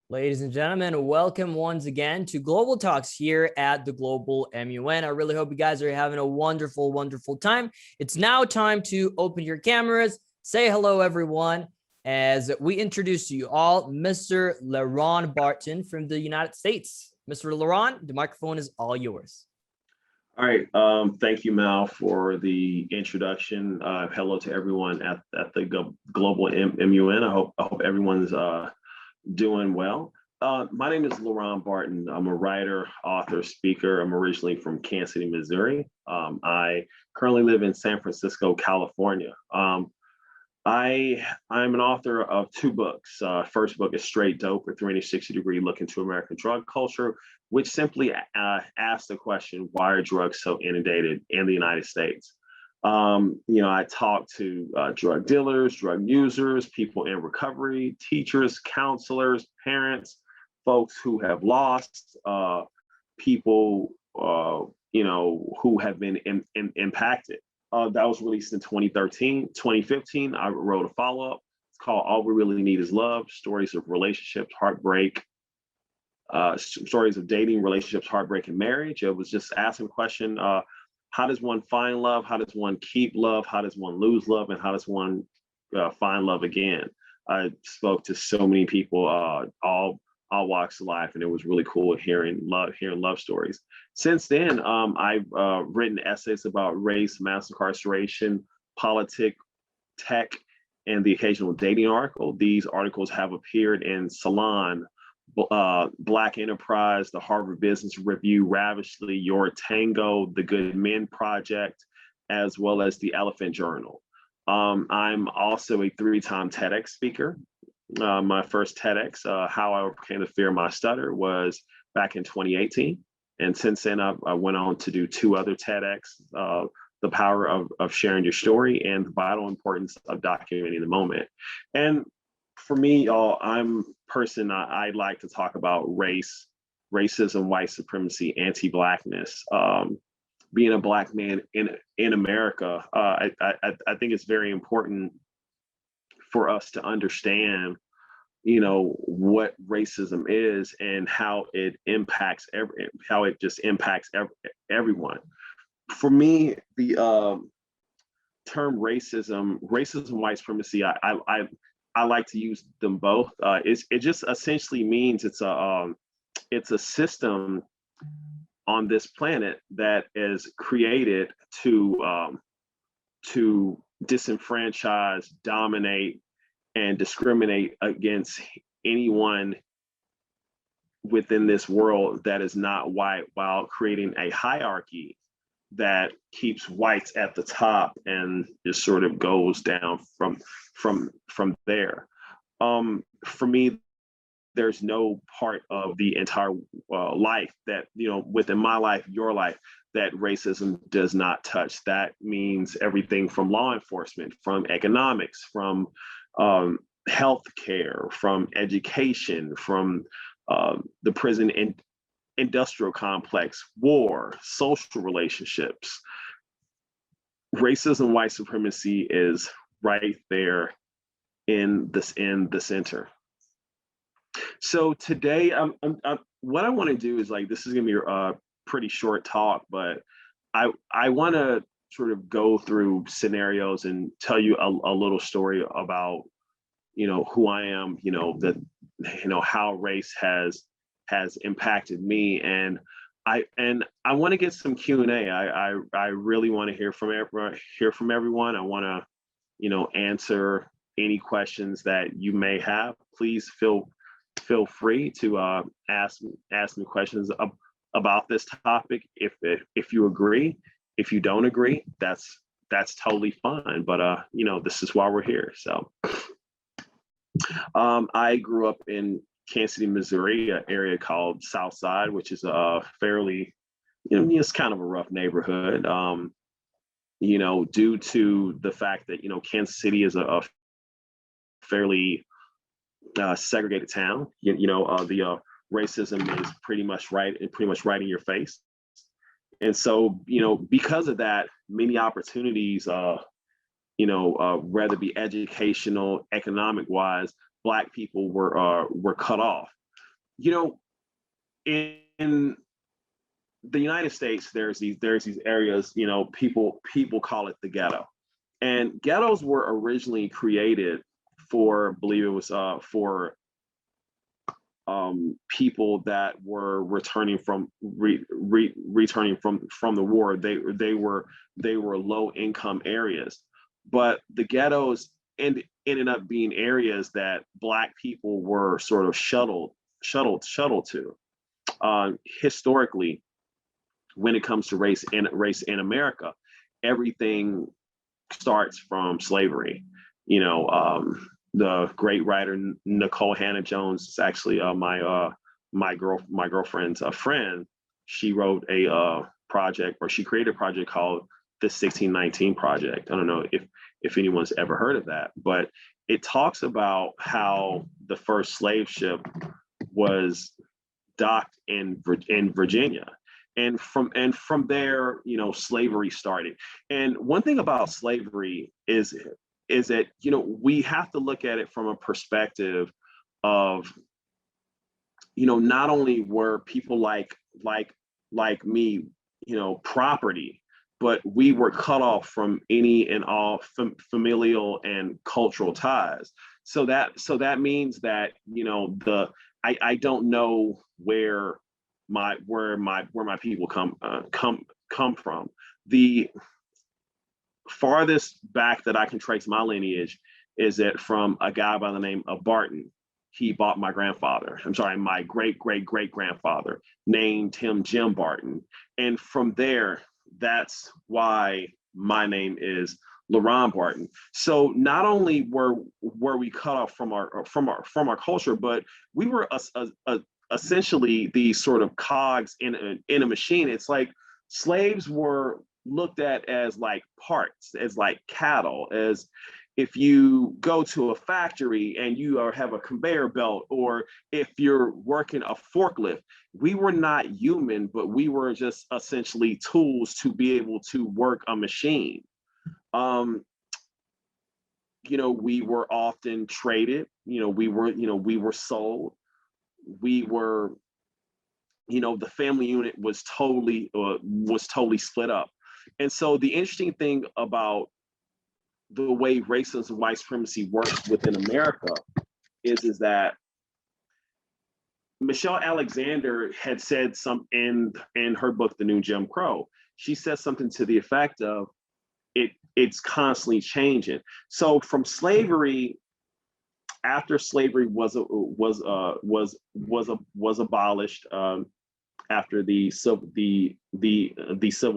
Ladies and gentlemen, welcome once again to Global Talks here at the Global MUN. I really hope you guys are having a wonderful, wonderful time. It's now time to open your cameras. Say hello, everyone, as we introduce to you all Mr. LeRon Barton from the United States. Mr. LeRon, the microphone is all yours. All right. Thank you, Mal, for the introduction. Hello to everyone at the Global MUN. I hope everyone's doing well. My name is LeRon Barton. I'm a writer, author, speaker. I'm originally from Kansas City, Missouri. I currently live in San Francisco, California. I'm an author of two books. First book is Straight Dope, a 360-degree look into American drug culture, which simply asks the question, why are drugs so inundated in the United States? I talk to drug dealers, drug users, people in recovery, teachers, counselors, parents, folks who have lost, people, who have been impacted. That was released in 2013. 2015, I wrote a follow-up. It's called All We Really Need Is Love, Stories of Relationships, Heartbreak, Stories of Dating, Relationships, Heartbreak, and Marriage. It was just asking the question, how does one find love? How does one keep love? How does one lose love? And how does one find love again? I spoke to so many people, all walks of life, and it was really cool hearing love stories. Since then, I've written essays about race, mass incarceration, politics, tech, and the occasional dating article. These articles have appeared in Salon, Black Enterprise, the Harvard Business Review, Ravishly, Your Tango, the Good Men Project, as well as the Elephant Journal. I'm also a 3-time TEDx speaker. My first TEDx, How I Overcame the Fear of My Stutter, was back in 2018. And since then, I went on to do 2 other TEDx, The Power of Sharing Your Story and The Vital Importance of Documenting the Moment. And for me, I'm a person, I like to talk about race, racism, white supremacy, anti-Blackness. Being a Black man in America, I think it's very important for us to understand, what racism is and how it impacts everyone. For me, the term racism, white supremacy, I like to use them both. It just essentially means it's a system on this planet that is created to disenfranchise, dominate, and discriminate against anyone within this world that is not white, while creating a hierarchy that keeps whites at the top and just sort of goes down from there. For me, there's no part of the entire life that, within my life, your life, that racism does not touch. That means everything from law enforcement, from economics, from healthcare, from education, from the prison and industrial complex, war, social relationships. Racism, white supremacy is right there in the center. So today, what I want to do is, this is going to be a pretty short talk, but I want to sort of go through scenarios and tell you a little story about, who I am, how race has impacted me, and I want to get some Q&A. I really want to hear from everyone. I want to, answer any questions that you may have. Please feel free to ask me questions about this topic. If you agree, if you don't agree, that's totally fine. But this is why we're here. So I grew up in Kansas City, Missouri, an area called South Side, which is a fairly, it's kind of a rough neighborhood. Due to the fact that Kansas City is a fairly segregated town. The racism is pretty much right in your face. And so, because of that, many opportunities, whether it be educational, economic wise, Black people were cut off. In the United States, there's these areas, people call it the ghetto, and ghettos were originally created for, I believe it was for people that were returning from the war. They were low income areas, but the ghettos ended up being areas that Black people were sort of shuttled to. Historically, when it comes to race in America, everything starts from slavery. The great writer Nicole Hannah Jones is actually my girlfriend's friend. She wrote a project, or she created a project called the 1619 Project. I don't know if anyone's ever heard of that, but it talks about how the first slave ship was docked in Virginia. And from there, slavery started. And one thing about slavery is that, we have to look at it from a perspective of, not only were people like me, property, but we were cut off from any and all familial and cultural ties. So that means that, I don't know where my people come from. The farthest back that I can trace my lineage is that from a guy by the name of Barton. He bought my great grandfather, named him Jim Barton. And from there, that's why my name is LeRon Barton. So not only were we cut off from our culture, but we were essentially these sort of cogs in a machine. It's like slaves were looked at as like parts, as like cattle, as if you go to a factory and you have a conveyor belt, or if you're working a forklift. We were not human, but we were just essentially tools to be able to work a machine. We were often traded. We were sold. We were, the family unit was totally split up. And so the interesting thing about the way racism and white supremacy works within America is that Michelle Alexander had said in her book, The New Jim Crow. She said something to the effect of it's constantly changing. So from slavery, after slavery was abolished, after the Civil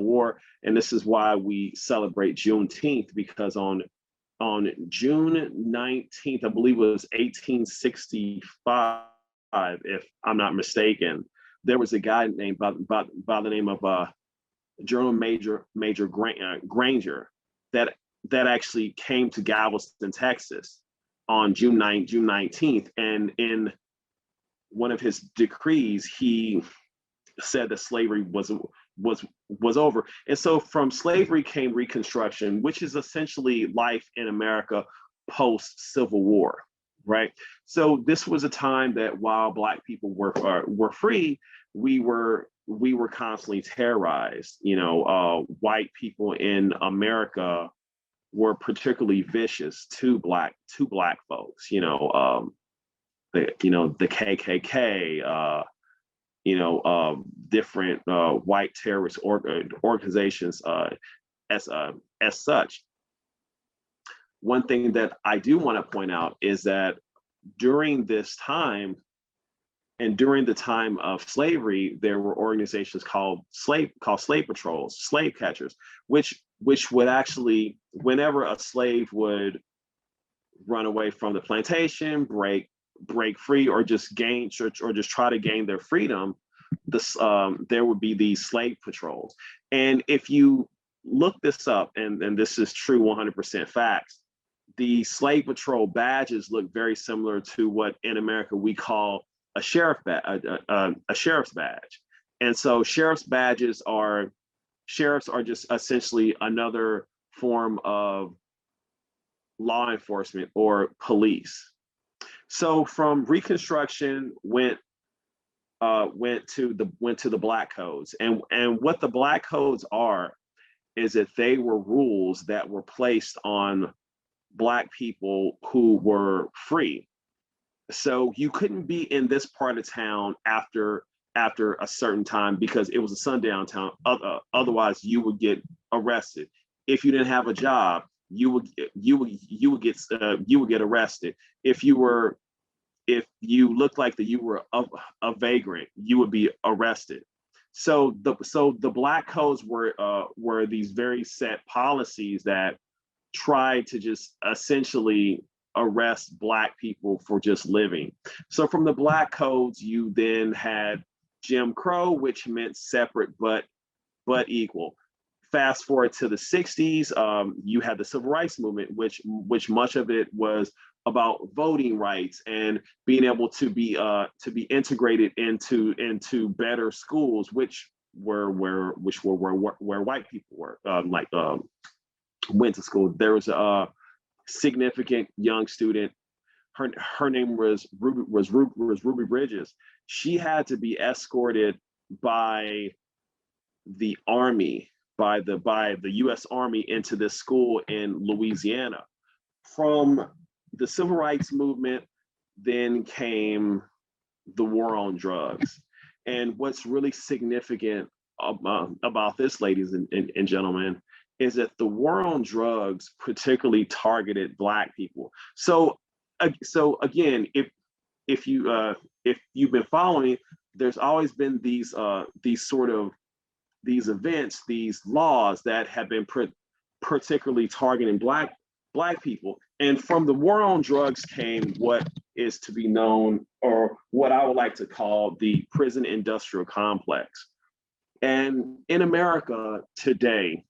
War, and this is why we celebrate Juneteenth, because on June 19th, I believe it was 1865, if I'm not mistaken, there was a guy named by the name of General Major Granger that actually came to Galveston, Texas, on June 19th, and in one of his decrees, he said that slavery was over. And so from slavery came Reconstruction, which is essentially life in America post Civil War, right? So this was a time that while Black people were free, we were constantly terrorized. White people in America were particularly vicious to black folks. The KKK. Different white terrorist organizations as such. One thing that I do want to point out is that during this time, and during the time of slavery, there were organizations called slave patrols, slave catchers, which would actually, whenever a slave would run away from the plantation, break free, or just try to gain their freedom, there would be these slave patrols. And if you look this up, and this is true 100% facts, the slave patrol badges look very similar to what in America we call a sheriff's badge. And so sheriff's badges are sheriffs are just essentially another form of law enforcement or police. So from Reconstruction went to the Black Codes, and what the Black Codes are is that they were rules that were placed on Black people who were free. So you couldn't be in this part of town after a certain time because it was a sundown town. Otherwise, you would get arrested. If you didn't have a job, you would get arrested. If you looked like that you were a vagrant, you would be arrested. So the Black Codes were these very set policies that tried to just essentially arrest Black people for just living. So from the Black Codes, you then had Jim Crow, which meant separate but equal. Fast forward to the 60s, you had the Civil Rights Movement, which much of it was about voting rights and being able to be integrated into better schools, which were where white people were went to school. There was a significant young student. Her name was Ruby Bridges. She had to be escorted by the Army, by the U.S. Army into this school in Louisiana. From the Civil Rights Movement, then came the war on drugs. And what's really significant about this, ladies and gentlemen, is that the war on drugs particularly targeted Black people. So again, if you've been following, there's always been these events, these laws that have been particularly targeting Black people. And from the war on drugs came what is to be known, or what I would like to call, the prison industrial complex. And in America today,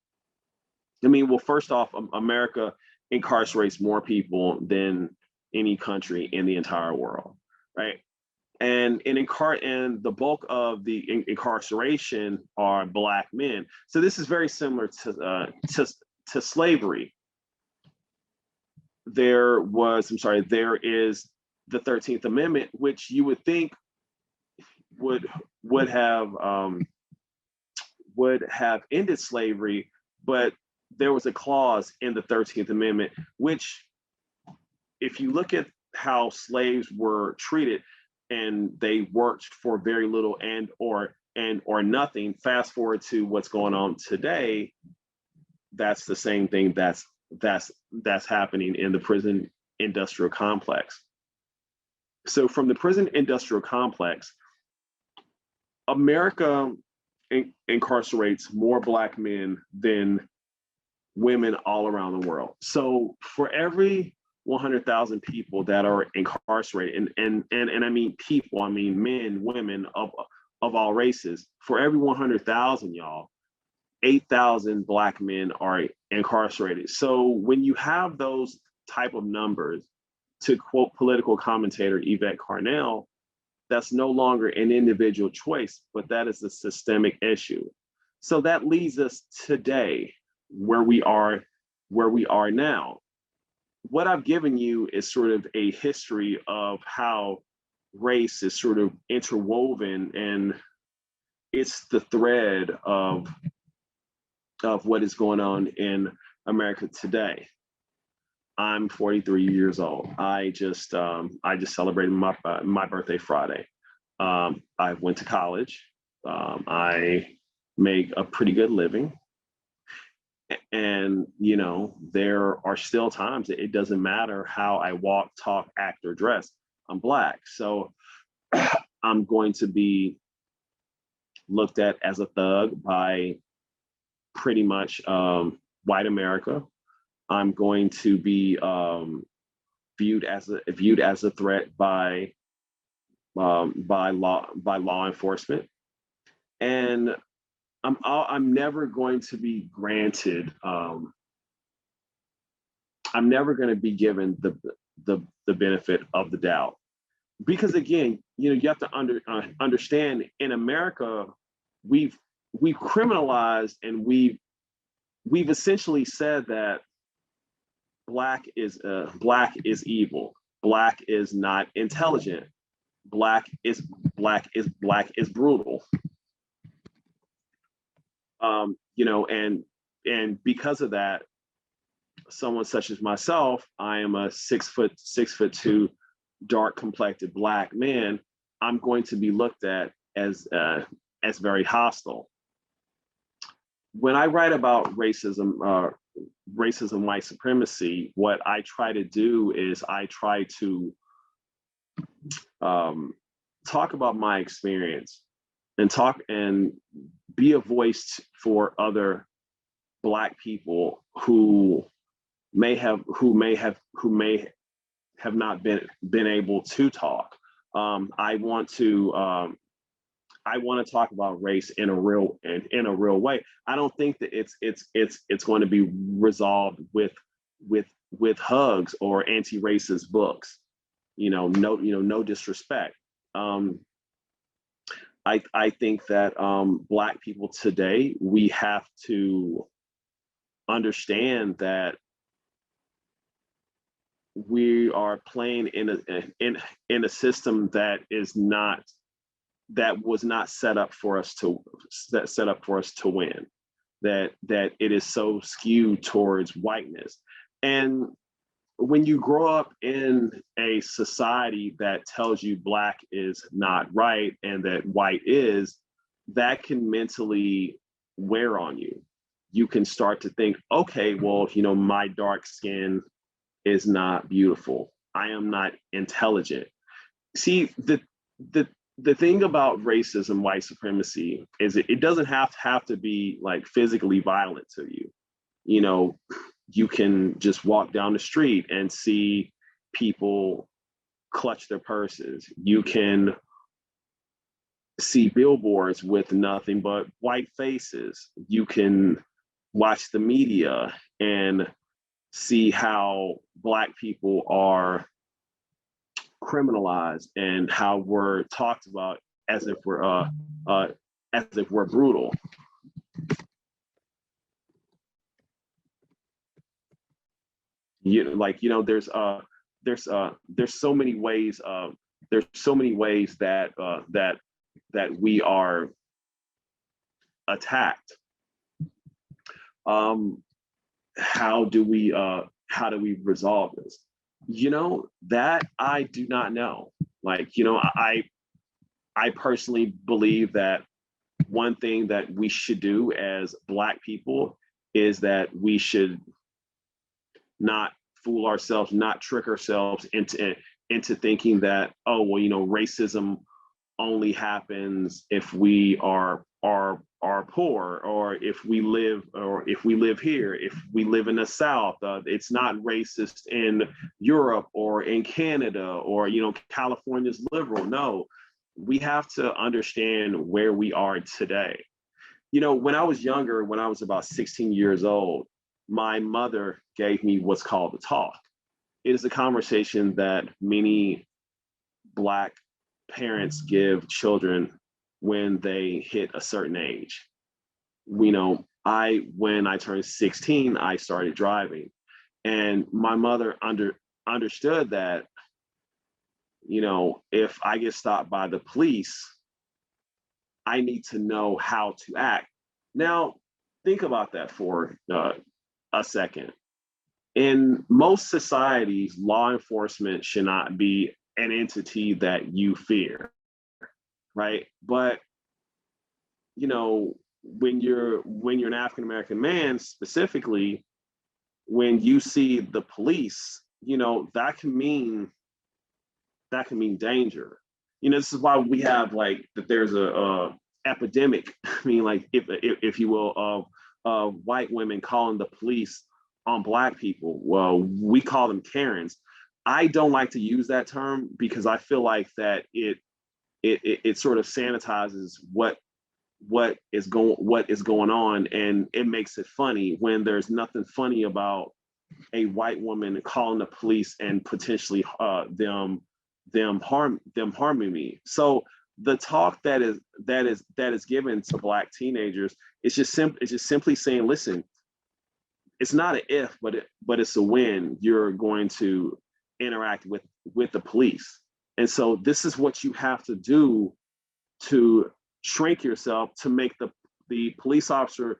I mean, well, first off, America incarcerates more people than any country in the entire world, right? And the bulk of the incarceration are Black men. So this is very similar to slavery. There is the 13th Amendment, which you would think would have ended slavery, but there was a clause in the 13th Amendment, which, if you look at how slaves were treated, and they worked for very little or nothing. Fast forward to what's going on today, that's the same thing that's happening in the prison industrial complex. So from the prison industrial complex, America incarcerates more Black men than women all around the world. So for every 100,000 people that are incarcerated, and I mean people, I mean men, women of all races. For every 100,000, y'all, 8,000 Black men are incarcerated. So when you have those type of numbers, to quote political commentator Yvette Carnell, that's no longer an individual choice, but that is a systemic issue. So that leads us today where we are now. What I've given you is sort of a history of how race is sort of interwoven, and it's the thread of what is going on in America today. I'm 43 years old. I just celebrated my birthday Friday. I went to college. I make a pretty good living. And, you know, there are still times that it doesn't matter how I walk, talk, act, or dress. I'm Black. So I'm going to be looked at as a thug by pretty much white America. I'm going to be viewed as a threat by law enforcement. And I'm never going to be granted. I'm never going to be given the benefit of the doubt, because again, you know, you have to understand, in America, we've we've criminalized and we've essentially said that black is evil, black is not intelligent, black is brutal. And because of that, someone such as myself, I am a 6'2", dark complected black man. I'm going to be looked at as very hostile. When I write about racism, white supremacy, what I try to do is I try to talk about my experience and be a voice for other Black people who may have not been able to talk. I want to talk about race in a real way. I don't think that it's going to be resolved with hugs or anti-racist books. No disrespect. I think that Black people today, we have to understand that we are playing in a system that was not set up for us to win. That it is so skewed towards whiteness. And when you grow up in a society that tells you Black is not right and that white is, that can mentally wear on you. You can start to think, okay, well, my dark skin is not beautiful. I am not intelligent. See, the thing about racism, white supremacy, is it doesn't have to be like physically violent to you. You can just walk down the street and see people clutch their purses. You can see billboards with nothing but white faces. You can watch the media and see how Black people are criminalized and how we're talked about as if we're brutal. There's so many ways that we are attacked. How do we resolve this? That I do not know. I personally believe that one thing that we should do as Black people is that we should not fool ourselves, not trick ourselves into thinking that, oh, well, racism only happens if we are poor, or if we live here, if we live in the South. It's not racist in Europe or in Canada, or California's liberal. No, we have to understand where we are today. When I was younger, when I was about 16 years old, my mother gave me what's called the talk. It is a conversation that many Black parents give children when they hit a certain age. When I turned 16, I started driving, and my mother understood that, if I get stopped by the police, I need to know how to act. Now, think about that for a second. In most societies, law enforcement should not be an entity that you fear, right? But when you're an African American man, specifically, when you see the police, that can mean danger. This is why we have that there's a epidemic. I mean, if you will, of white women calling the police on Black people. Well, we call them Karens. I don't like to use that term because I feel like that it sort of sanitizes what is going on, and it makes it funny when there's nothing funny about a white woman calling the police and potentially them harming me. So the talk that is given to Black teenagers is just simply saying, listen, it's not an if, but it's a when you're going to interact with the police. And so this is what you have to do to shrink yourself to make the police officer,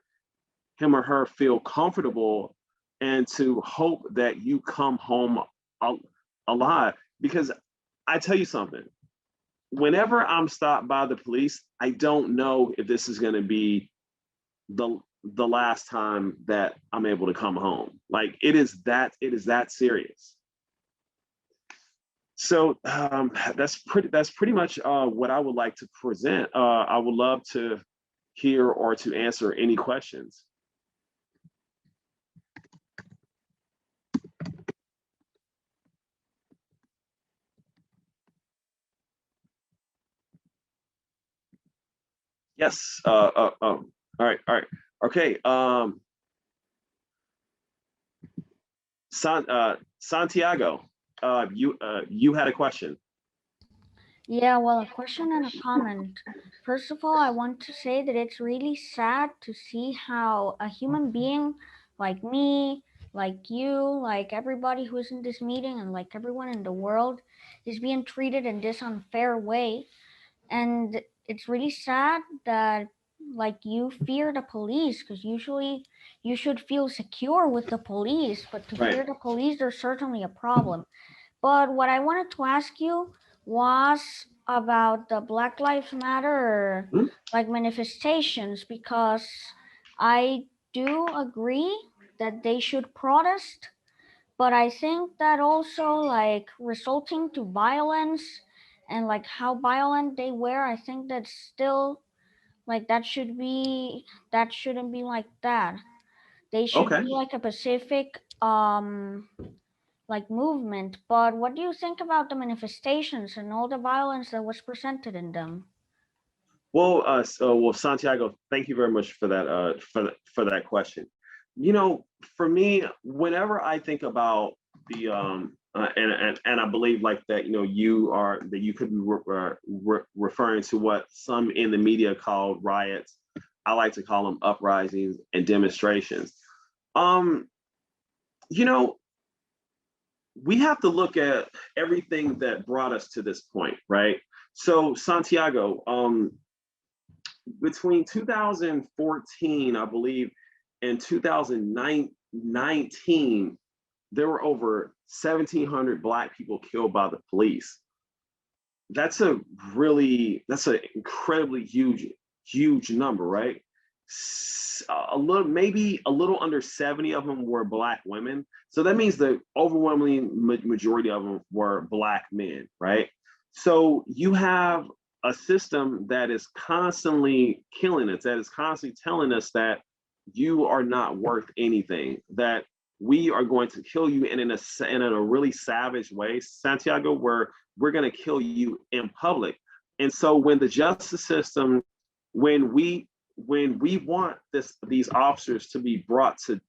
him or her, feel comfortable, and to hope that you come home alive. Because I tell you something, whenever I'm stopped by the police, I don't know if this is going to be the last time that I'm able to come home. Like it is that serious. So that's pretty much what I would like to present. I would love to hear or to answer any questions. Yes. All right. Okay. Santiago, you had a question. Yeah, well, a question and a comment. First of all, I want to say that it's really sad to see how a human being like me, like you, like everybody who's in this meeting, and like everyone in the world is being treated in this unfair way. And it's really sad that like you fear the police, because usually you should feel secure with the police, but to Right. fear the police, there's certainly a problem. But what I wanted to ask you was about the Black Lives Matter Hmm? like manifestations, because I do agree that they should protest, but I think that also like resulting to violence and like how violent they were, I think that's still like that shouldn't be like that. They should Okay. be like a pacific like movement. But what do you think about the manifestations and all the violence that was presented in them? Well, Santiago, thank you very much for that for that question. You know, for me, whenever I think about the and I believe like that, you know, you could be referring to what some in the media call riots. I like to call them uprisings and demonstrations. Um, you know, we have to look at everything that brought us to this point, right? So, Santiago, between 2014, I believe, and 2019, there were over 1,700 Black people killed by the police. That's an incredibly huge number, right? Maybe a little under 70 of them were Black women. So that means the overwhelming majority of them were Black men, right? So you have a system that is constantly killing us, that is constantly telling us that you are not worth anything, that we are going to kill you, and in a really savage way, Santiago, where we're going to kill you in public. And so when the justice system, when we want these officers to be brought to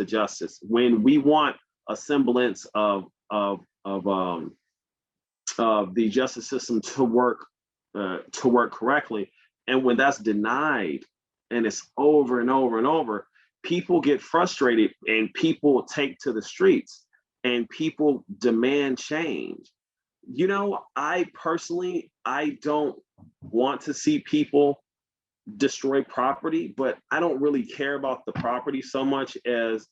justice, when we want a semblance of the justice system to work correctly, and when that's denied, and it's over and over and over, people get frustrated and people take to the streets and people demand change. You know, I personally, I don't want to see people destroy property, but I don't really care about the property so much as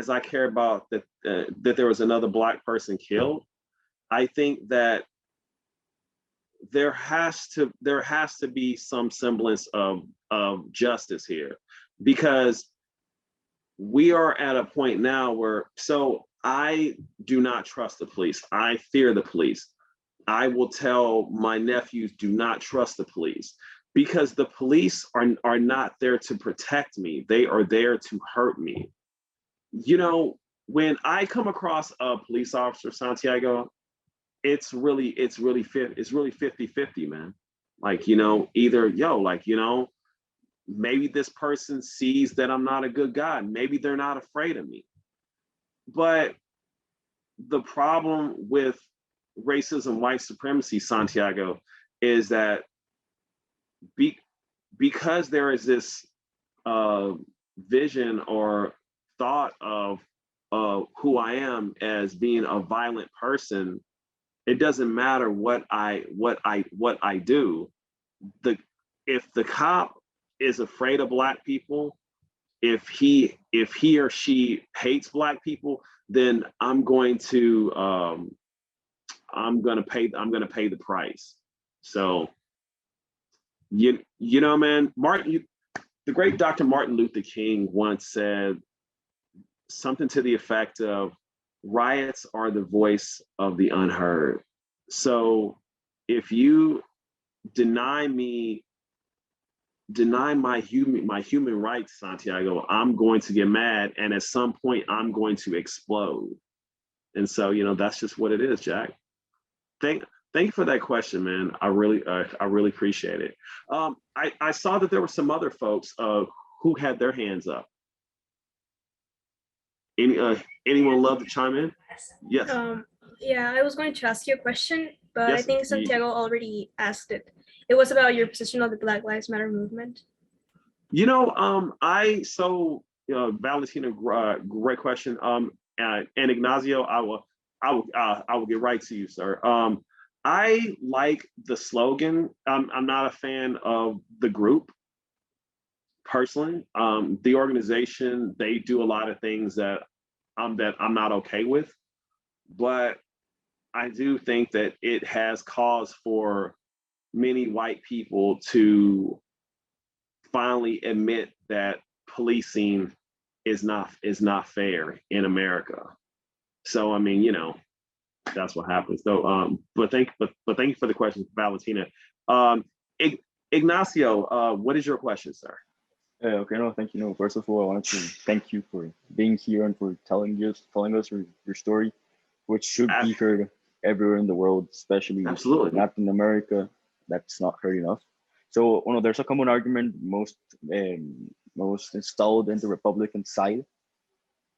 I care about that there was another Black person killed. I think that there has to be some semblance of justice here, because we are at a point now where, so I do not trust the police. I fear the police. I will tell my nephews, do not trust the police, because the police are not there to protect me. They are there to hurt me. You know, when I come across a police officer, Santiago, it's really 50-50, man. Like, you know, either, like, you know, maybe this person sees that I'm not a good guy. Maybe they're not afraid of me. But the problem with racism, white supremacy, Santiago, is that be, because there is this vision or thought of who I am as being a violent person, it doesn't matter what I do. If the cop is afraid of Black people, if he or she hates Black people, then I'm going to pay the price. So you know, man, the great Dr. Martin Luther King once said something to the effect of, riots are the voice of the unheard. So if you deny my human rights, Santiago, I'm going to get mad, and at some point I'm going to explode. And so, you know, that's just what it is, Jack. Thank you for that question, man. I really appreciate it. I saw that there were some other folks who had their hands up. Anyone love to chime in? Yes. Yeah, I was going to ask you a question, but Yes, I think Santiago already asked it. It was about your position on the Black Lives Matter movement. You know, Valentina, great question. And Ignacio, I will get right to you, sir. I like the slogan. I'm not a fan of the group personally. The organization, they do a lot of things that I'm not okay with, but I do think that it has cause for many white people to finally admit that policing is not fair in America. So I mean, you know, that's what happens. So but thank you for the question, Valentina. Ignacio, what is your question, sir? Okay, no, thank you. No, first of all, I wanted to thank you for being here and for telling us your story, which should be heard everywhere in the world, especially Latin America. That's not heard enough. So, there's a common argument most installed in the Republican side,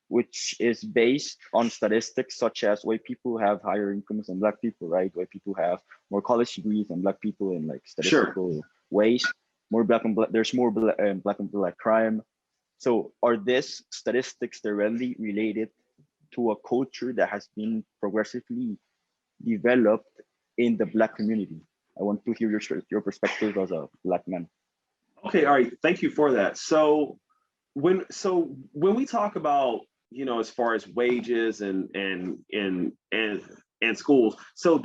which is based on statistics such as white people have higher incomes than Black people, right? White people have more college degrees than Black people in like statistical ways. There's more Black and Black crime. So are these statistics directly related to a culture that has been progressively developed in the Black community? I want to hear your perspective as a Black man. Okay, all right. Thank you for that. So when we talk about, you know, as far as wages and schools, so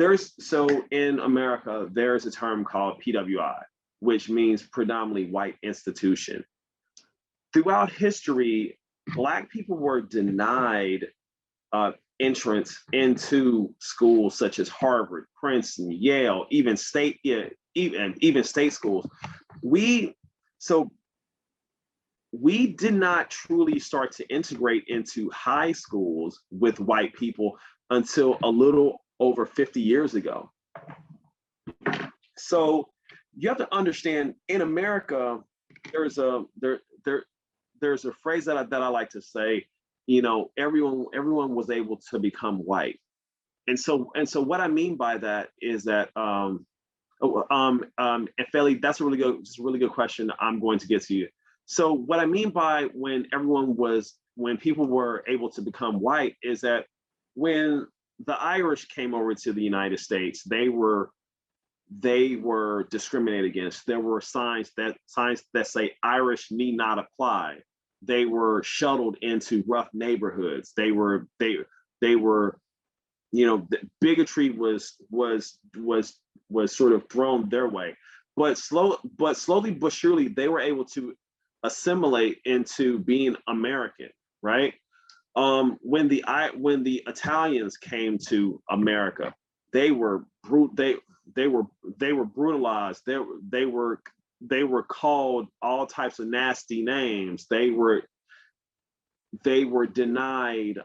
in America there's a term called PWI, which means predominantly white institution. Throughout history, Black people were denied entrance into schools such as Harvard, Princeton, Yale, even state schools. We did not truly start to integrate into high schools with white people until a little over 50 years ago. So you have to understand, in America, there's a phrase that I like to say, you know, everyone was able to become white. And so what I mean by that is that and Feli, that's a really good question. I'm going to get to you. So what I mean by when people were able to become white is that when the Irish came over to the United States, they were discriminated against. There were signs that say Irish need not apply. They were shuttled into rough neighborhoods. They were, you know, bigotry was sort of thrown their way. But slowly but surely, they were able to assimilate into being American, right? When the Italians came to America, they were brutalized. They were called all types of nasty names. They were denied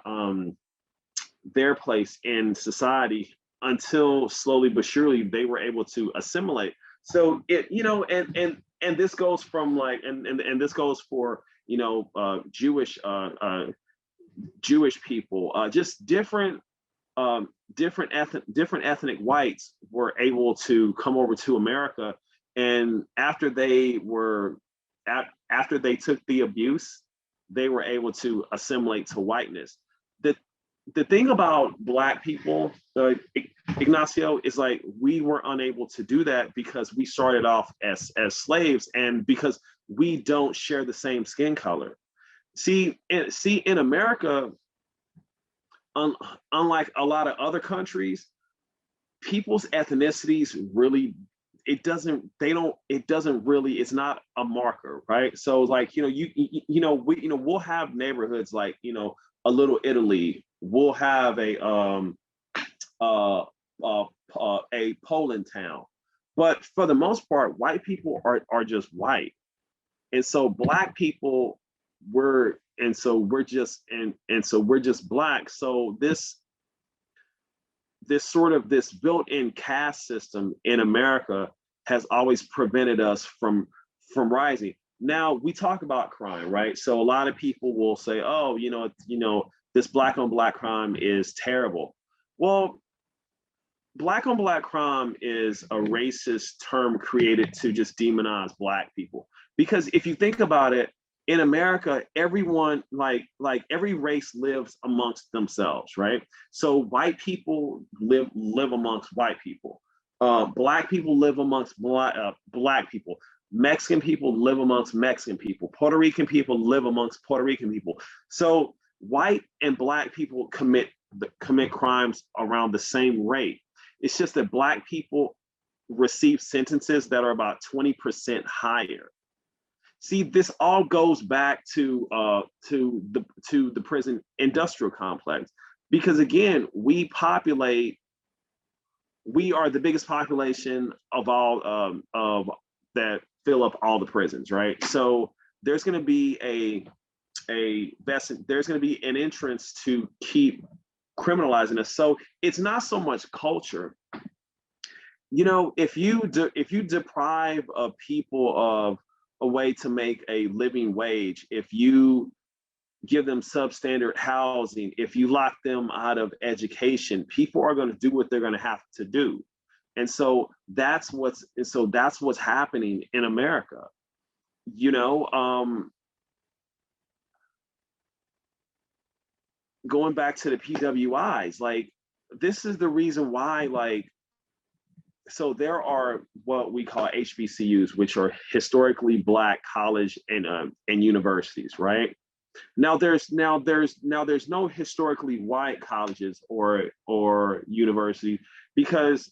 their place in society until slowly but surely they were able to assimilate. So it, you know, and this goes from like, and this goes for, you know, Jewish people, just different ethnic whites were able to come over to America And after they took the abuse, they were able to assimilate to whiteness. The thing about Black people, Ignacio, is like we were unable to do that because we started off as slaves, and because we don't share the same skin color. See, in America, unlike a lot of other countries, people's ethnicities really, it's not a marker, right? So like, we'll have neighborhoods like, a Little Italy. We'll have a Poland town, but for the most part, white people are just white, and so Black people we're just Black. So this built-in caste system in America has always prevented us from rising. Now we talk about crime, right? So a lot of people will say, "Oh, this Black on Black crime is terrible." Well, Black on Black crime is a racist term created to just demonize Black people. Because if you think about it, in America, everyone, like every race lives amongst themselves, right? So white people live amongst white people. Black people live amongst Black people. Mexican people live amongst Mexican people. Puerto Rican people live amongst Puerto Rican people. So white and Black people commit crimes around the same rate. It's just that Black people receive sentences that are about 20% higher. See, this all goes back to the prison industrial complex, because again, we are the biggest population of all of that fill up all the prisons, right? So there's going to be there's going to be an entrance to keep criminalizing us. So it's not so much culture. If you deprive people of a way to make a living wage, if you give them substandard housing, if you lock them out of education, people are going to do what they're going to have to do. And so that's what's happening in America. Going back to the PWIs, like, this is the reason why, like, so there are what we call HBCUs, which are historically Black college and universities, right? Now there's no historically white colleges or universities, because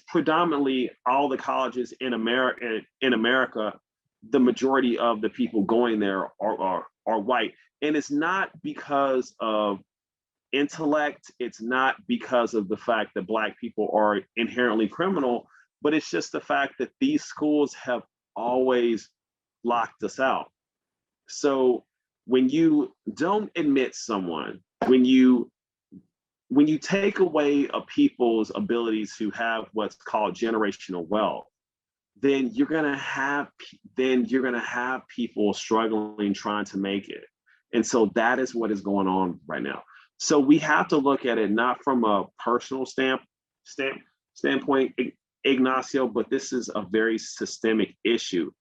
predominantly all the colleges in America, the majority of the people going there are white. And it's not because of intellect, it's not because of the fact that Black people are inherently criminal, but it's just the fact that these schools have always locked us out. So when you don't admit someone, when you take away a people's ability to have what's called generational wealth, then you're gonna have people struggling trying to make it. And so that is what is going on right now. So we have to look at it not from a personal standpoint, Ignacio, but this is a very systemic issue.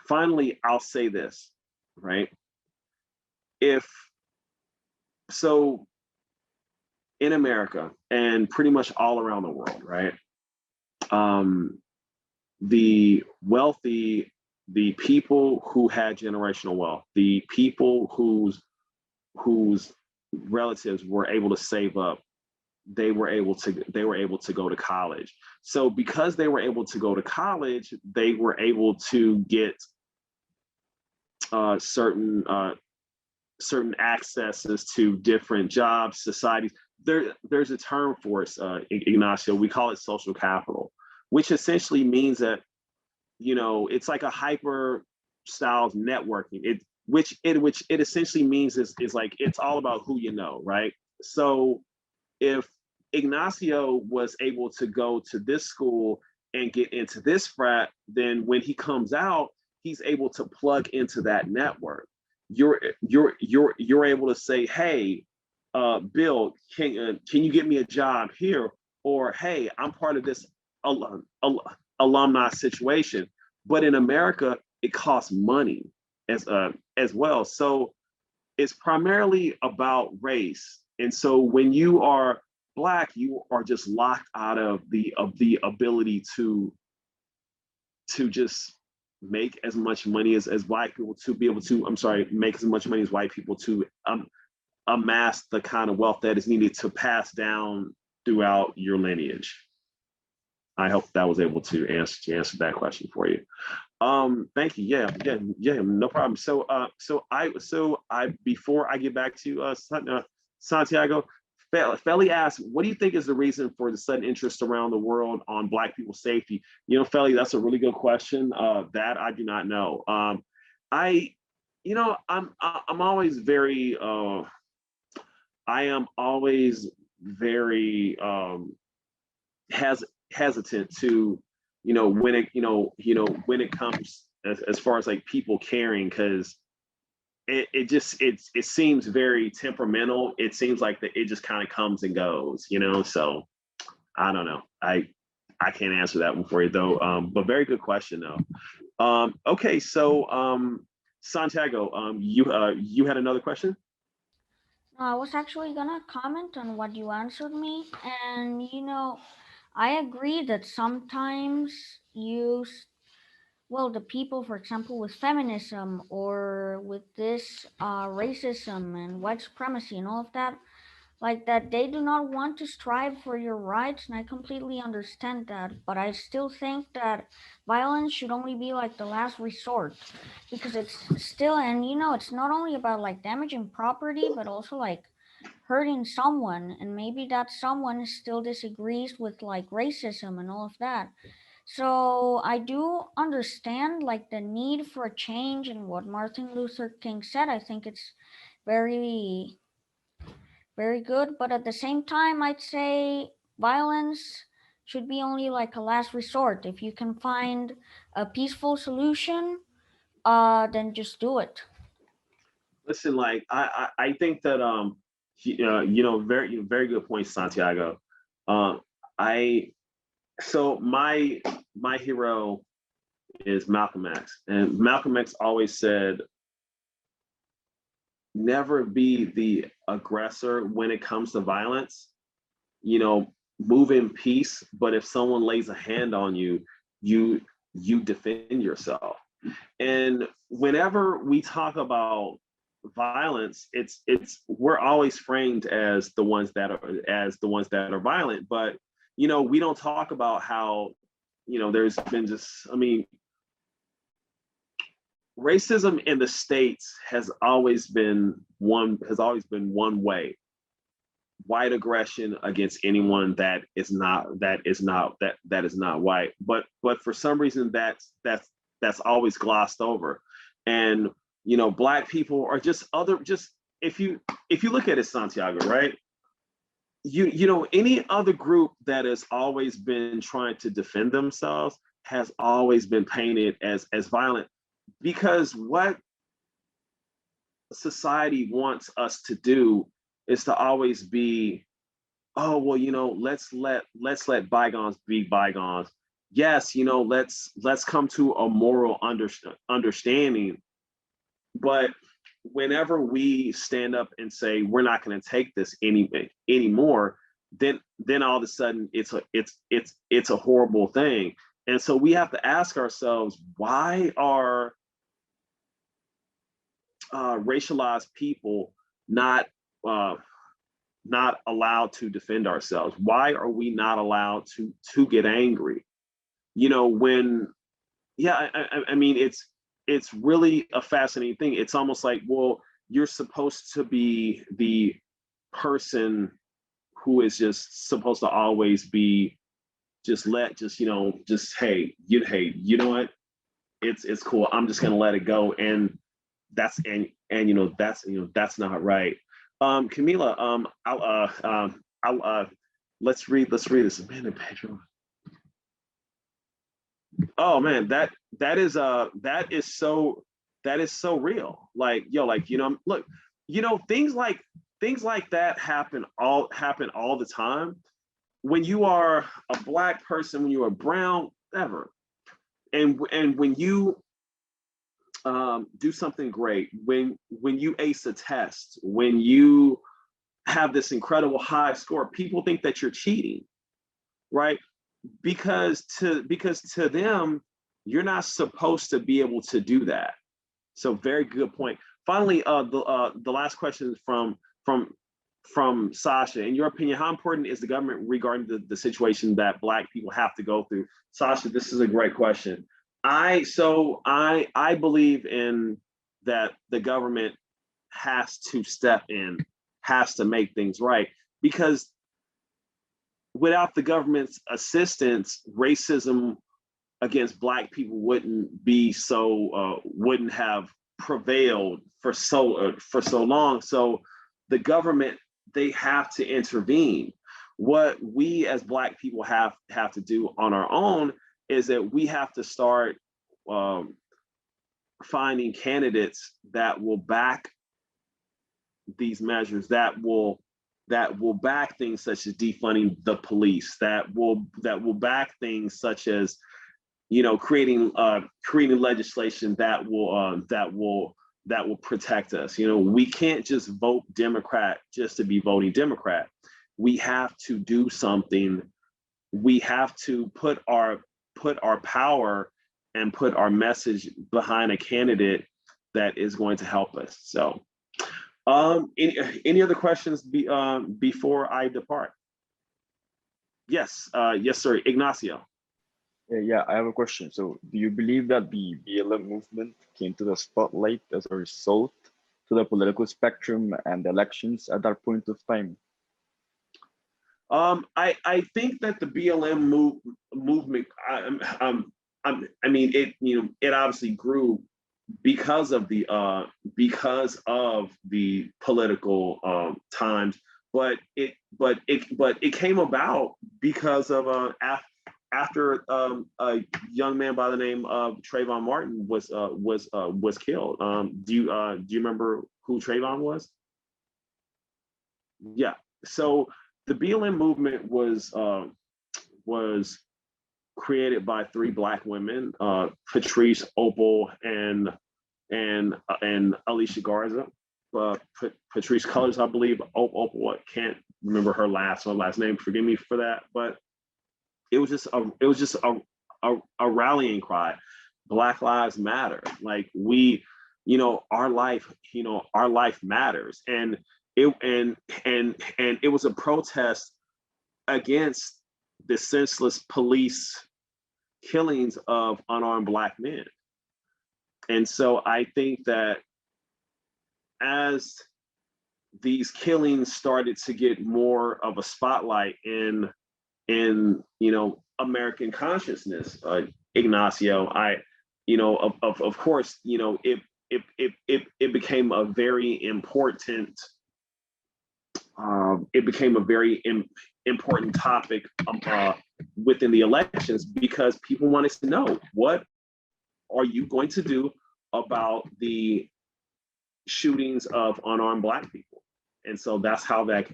Finally, I'll say this, right? In America and pretty much all around the world, right? The wealthy, the people who had generational wealth, the people whose relatives were able to save up, they were able to go to college. So because they were able to go to college, they were able to get certain accesses to different jobs, societies. There's a term for it, Ignacio. We call it social capital, which essentially means that, it's like a hyper style networking. Which it essentially means is like, it's all about who you know, right? So if Ignacio was able to go to this school and get into this frat, then when he comes out, he's able to plug into that network. You're able to say, hey, Bill, can you get me a job here? Or, hey, I'm part of this alumni situation. But in America, it costs money as well. So it's primarily about race. And so when you are Black, you are just locked out of the ability to just make as much money as Black people, to be able to, make as much money as white people, to amass the kind of wealth that is needed to pass down throughout your lineage. I hope that was able to answer that question for you. Thank you. Yeah, no problem. So I before I get back to Santiago, Feli asked, what do you think is the reason for the sudden interest around the world on Black people's safety? Feli, that's a really good question. That I do not know. I'm always very I am always very hesitant to when it comes as far as like people caring, because it seems very temperamental. It seems like that it just kind of comes and goes, so I don't know. I can't answer that one for you though. But very good question though. Okay, so Santiago, you had another question? I was actually gonna comment on what you answered me, and I agree that sometimes the people, for example, with feminism or with this racism and white supremacy and all of that, like that, they do not want to strive for your rights, and I completely understand that. But I still think that violence should only be like the last resort, because it's still, and it's not only about like damaging property, but also like hurting someone, and maybe that someone still disagrees with like racism and all of that. So I do understand like the need for a change and what Martin Luther King said. I think it's very, very good. But at the same time, I'd say violence should be only like a last resort. If you can find a peaceful solution, then just do it. Listen, like I think that very good point, Santiago. I so my hero is Malcolm X, and Malcolm X always said, never be the aggressor when it comes to violence. Move in peace, but if someone lays a hand on you, you defend yourself. And whenever we talk about violence, it's we're always framed as the ones that are violent, but we don't talk about how there's been racism in the States has always been one way: white aggression against anyone that is not white. But for some reason that's always glossed over. And Black people are just if you look at it, Santiago, right? Any other group that has always been trying to defend themselves has always been painted as violent, because what society wants us to do is to always be, oh well, let's let bygones be bygones. Yes, let's come to a moral understanding. But whenever we stand up and say we're not going to take this anymore, then all of a sudden it's a horrible thing. And so we have to ask ourselves, why are racialized people not allowed to defend ourselves? Why are we not allowed to get angry? When I mean, it's really a fascinating thing. It's almost like, well, you're supposed to be the person who is just supposed to always be hey, you know what? It's cool. I'm just gonna let it go. And that's not right. Camila, I'll let's read this. Amanda Pedro. Oh man, that is so real. Like, look, things like that happen all the time. when you are a Black person, when you are brown, ever, and when you do something great, when you ace a test, when you have this incredible high score, people think that you're cheating, right? Because to them, you're not supposed to be able to do that. So very good point. Finally, the last question is from Sasha. In your opinion, how important is the government regarding the situation that Black people have to go through? Sasha, this is a great question. I believe in that the government has to step in, has to make things right, because without the government's assistance, racism against Black people wouldn't have prevailed for so long. So the government, they have to intervene. What we as Black people have to do on our own is that we have to start finding candidates that will back these measures, that will back things such as defunding the police, that will back things such as, you know, creating legislation that will protect us. You know, we can't just vote Democrat just to be voting Democrat. We have to do something. We have to put our power and put our message behind a candidate that is going to help us. So, any other questions before I depart? Yes, yes, sir, Ignacio. Yeah, I have a question. So, do you believe that the BLM movement came to the spotlight as a result to the political spectrum and the elections at that point of time? I think that the BLM movement, I mean, it obviously grew because of the political times, but it came about because of after a young man by the name of Trayvon Martin was killed. Do you remember who Trayvon was? Yeah. So the BLM movement was created by 3 Black women, Patrice, Opal, and Alicia Garza. Patrice Cullors, I believe. Opal, I can't remember her last name. Forgive me for that. But it was just a rallying cry. Black Lives Matter. Like our life matters, and it was a protest against the senseless police killings of unarmed Black men. And so I think that as these killings started to get more of a spotlight in American consciousness, Ignacio, of course, it became a very important important topic within the elections, because people wanted to know, what are you going to do about the shootings of unarmed Black people? And so that's how that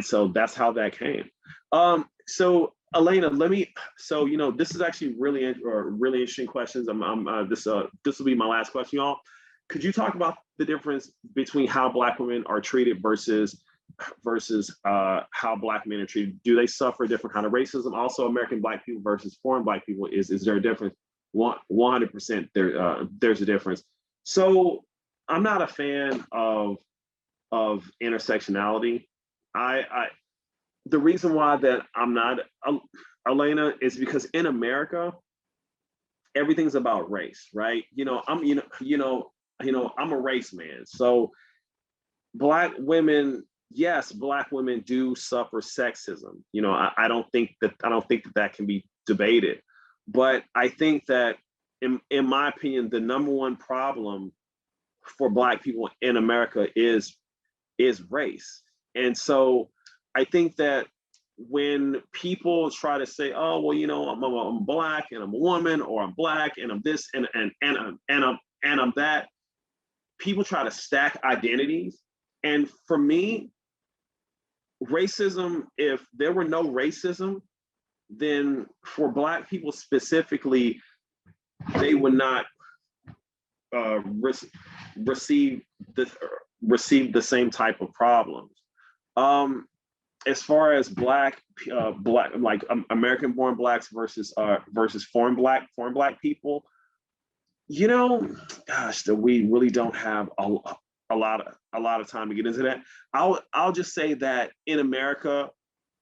so that's how that came. So Elena, this is actually really interesting questions. This will be my last question, y'all. Could you talk about the difference between how Black women are treated versus how Black men are treated? Do they suffer a different kind of racism? Also, American Black people versus foreign Black people, is there a difference? 100% there's a difference. So I'm not a fan of intersectionality. The reason why that I'm not, Elena, is because in America, everything's about race, right? I'm a race man. So Black women do suffer sexism. I don't think that can be debated. But I think that in my opinion, the number one problem for Black people in America is race. And so I think that when people try to say, oh, well, I'm Black and I'm a woman, or I'm Black and I'm this and I'm that, people try to stack identities. And for me, racism, if there were no racism, then for Black people specifically, they would not receive the same type of problems. As far as black like American-born Blacks versus foreign black people, you know, gosh, that we really don't have a lot of time to get into that. I'll just say that in America,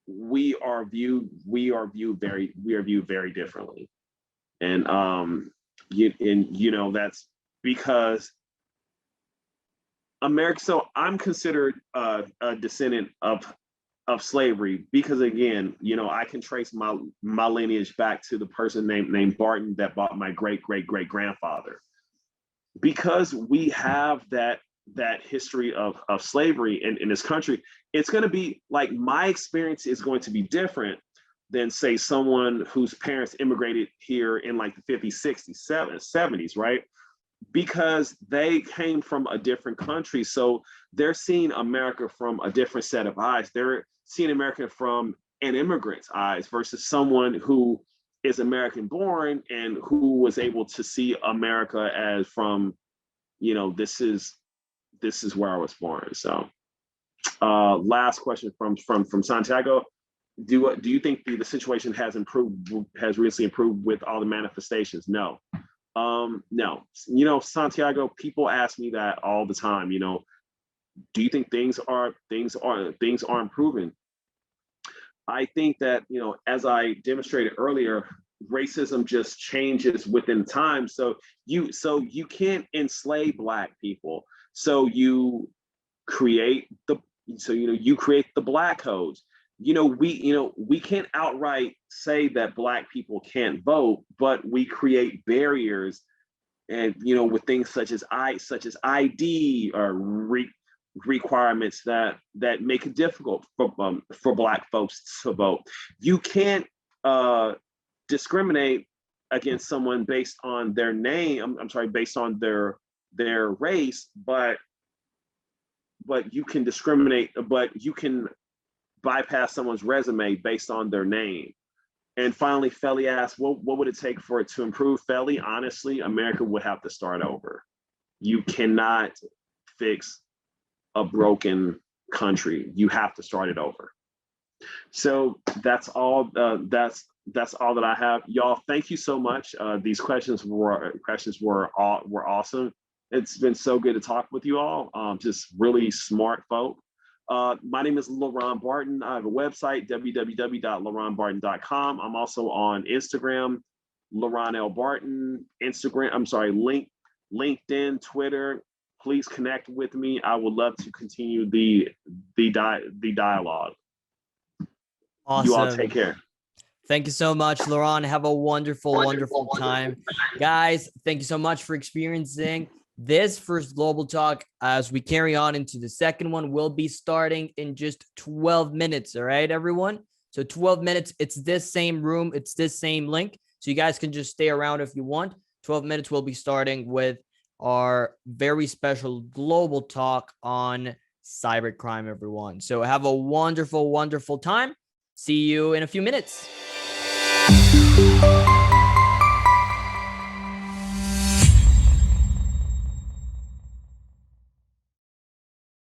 we are viewed very differently, and you know, that's because America. So I'm considered a descendant of slavery because, again, you know, I can trace my lineage back to the person named Barton that bought my great grandfather. Because we have that history of slavery in this country, it's going to be like, my experience is going to be different than, say, someone whose parents immigrated here in like the 50s, 60s, 70s, right? Because they came from a different country. So they're seeing America from a different set of eyes. They're seeing America from an immigrant's eyes versus someone who is American born and who was able to see America as from, you know, this is where I was born. So last question from Santiago. Do you think the situation has recently improved with all the manifestations? No. No. You know, Santiago, people ask me that all the time. You know, do you think things are improving? I think that, you know, as I demonstrated earlier, racism just changes within time. So you can't enslave Black people. So you create the Black codes. You know, we can't outright say that Black people can't vote, but we create barriers, and, you know, with things such as ID or requirements that make it difficult for Black folks to vote. You can't discriminate against someone based on their name. Based on their race, but you can discriminate. But you can bypass someone's resume based on their name. And finally, Feli asked, what would it take for it to improve? Feli, honestly, America would have to start over. You cannot fix a broken country. You have to start it over. So that's all. That's all that I have, y'all. Thank you so much. These questions were awesome. It's been so good to talk with you all. Just really smart folk. My name is LeRon Barton. I have a website, www.leronbarton.com. I'm also on Instagram, LeRon L. Barton, LinkedIn, Twitter. Please connect with me. I would love to continue the dialogue. Awesome. You all take care. Thank you so much, LeRon. Have a wonderful time. Guys, thank you so much for experiencing this first Global Talk. As we carry on into the second one, we'll be starting in just 12 minutes. All right, everyone? So 12 minutes. It's this same room. It's this same link. So you guys can just stay around if you want. 12 minutes, we'll be starting with our very special Global Talk on cybercrime, everyone. So have a wonderful time. See you in a few minutes.